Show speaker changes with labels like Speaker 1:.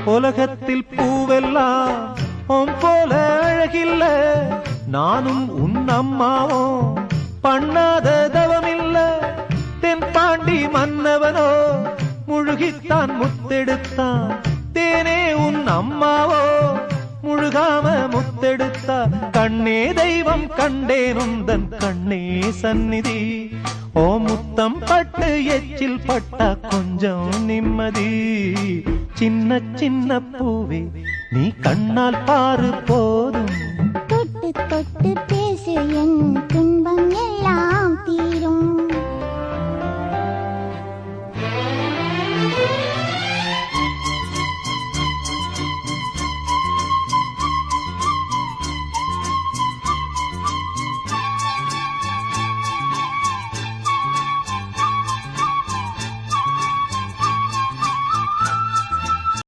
Speaker 1: உலகத்தில் பூவெல்லாம் உன் போல அழகில்ல நானும் உன் அம்மாவும் பண்ணாத தவமில்ல தென்பாண்டி மன்னவனோ முழுகித்தான் முத்தெடுத்தான் தேனே உன் அம்மாவோ முழுகாம முத்தெடுத்தா கண்ணே தெய்வம் கண்டேன் உந்தன் கண்ணே சந்நிதி ஓ முத்தம் பட்டு எச்சில் பட்டா கொஞ்சம் நிம்மதி சின்ன சின்ன பூவே நீ கண்ணால் பாரு போதும்
Speaker 2: தொட்டு தொட்டு பேசு என் துன்பம் எல்லாம்